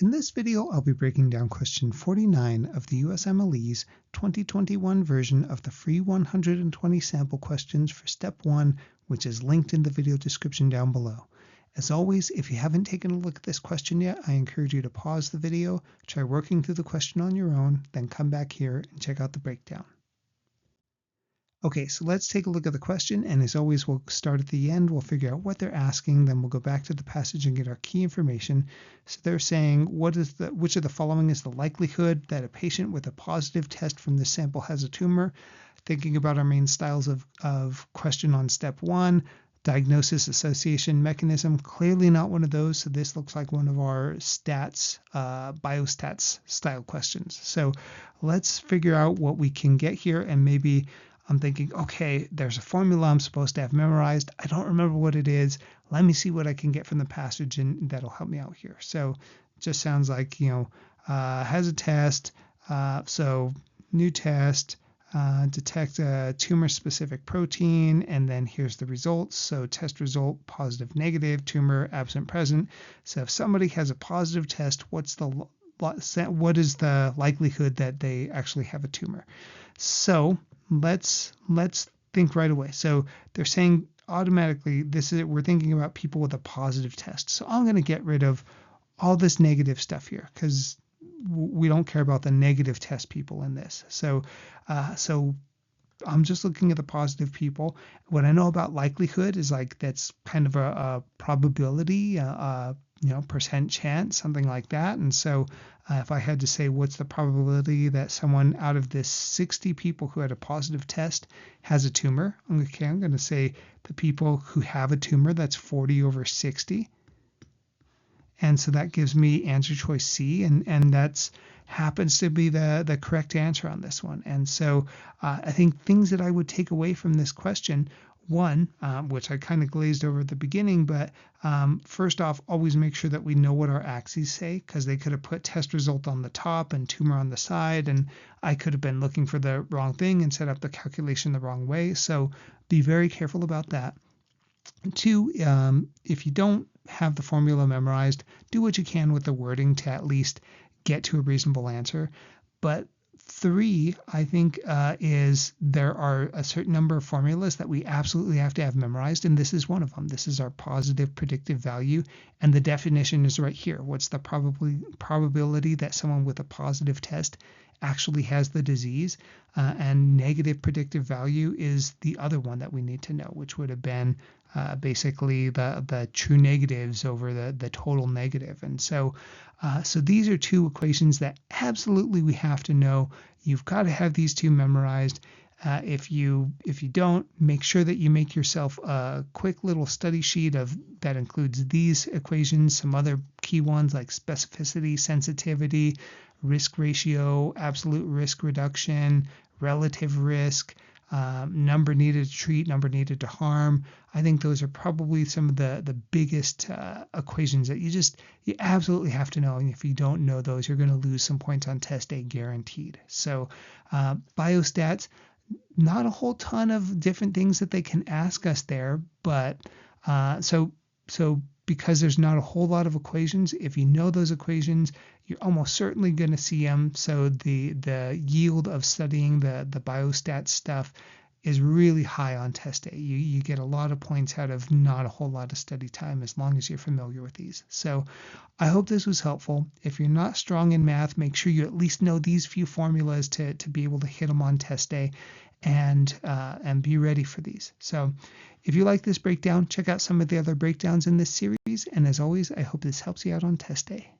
In this video, I'll be breaking down question 49 of the USMLE's 2021 version of the free 120 sample questions for step 1, which is linked in the video description down below. As always, if you haven't taken a look at this question yet, I encourage you to pause the video, try working through the question on your own, then come back here and check out the breakdown. Okay, so let's take a look at the question, and as always, we'll start at the end, we'll figure out what they're asking, then we'll go back to the passage and get our key information. So they're saying, which of the following is the likelihood that a patient with a positive test from this sample has a tumor? Thinking about our main styles of question on step 1, diagnosis, association, mechanism, clearly not one of those, so this looks like one of our stats, biostats style questions. So let's figure out what we can get here, and maybe I'm thinking, okay, there's a formula I'm supposed to have memorized. I don't remember what it is. Let me see what I can get from the passage, and that'll help me out here. So it just sounds like, has a test. So new test, detect a tumor-specific protein, and then here's the results. So test result, positive, negative, tumor, absent, present. So if somebody has a positive test, what is the likelihood that they actually have a tumor? So let's think right away. So they're saying automatically we're thinking about people with a positive test. So I'm going to get rid of all this negative stuff here because we don't care about the negative test people in this. So I'm just looking at the positive people. What I know about likelihood is that's kind of a probability, percent chance, something like that. And so if I had to say what's the probability that someone out of this 60 people who had a positive test has a tumor, I'm going to say the people who have a tumor, that's 40 over 60. And so that gives me answer choice C, and that's happens to be the correct answer on this one. And so I think things that I would take away from this question, one, which I kind of glazed over at the beginning, but first off, always make sure that we know what our axes say, because they could have put test result on the top and tumor on the side, and I could have been looking for the wrong thing and set up the calculation the wrong way. So be very careful about that. Two, if you don't have the formula memorized, do what you can with the wording to at least get to a reasonable answer. But 3, I think, is there are a certain number of formulas that we absolutely have to have memorized, and this is one of them. This is our positive predictive value, and the definition is right here. What's the probability that someone with a positive test actually has the disease? And negative predictive value is the other one that we need to know, which would have been basically the true negatives over the total negative. And so these are two equations that absolutely we have to know. You've got to have these two memorized. If you don't, make sure that you make yourself a quick little study sheet that includes these equations, some other key ones like specificity, sensitivity, risk ratio, absolute risk reduction, relative risk, number needed to treat, number needed to harm. I think those are probably some of the biggest equations that you absolutely have to know. And if you don't know those, you're going to lose some points on test day guaranteed. So biostats, not a whole ton of different things that they can ask us there, but so because there's not a whole lot of equations, if you know those equations, you're almost certainly going to see them. So the yield of studying the biostat stuff is really high on test day. You get a lot of points out of not a whole lot of study time as long as you're familiar with these. So I hope this was helpful. If you're not strong in math, make sure you at least know these few formulas to be able to hit them on test day, and be ready for these. So if you like this breakdown, check out some of the other breakdowns in this series. And as always, I hope this helps you out on test day.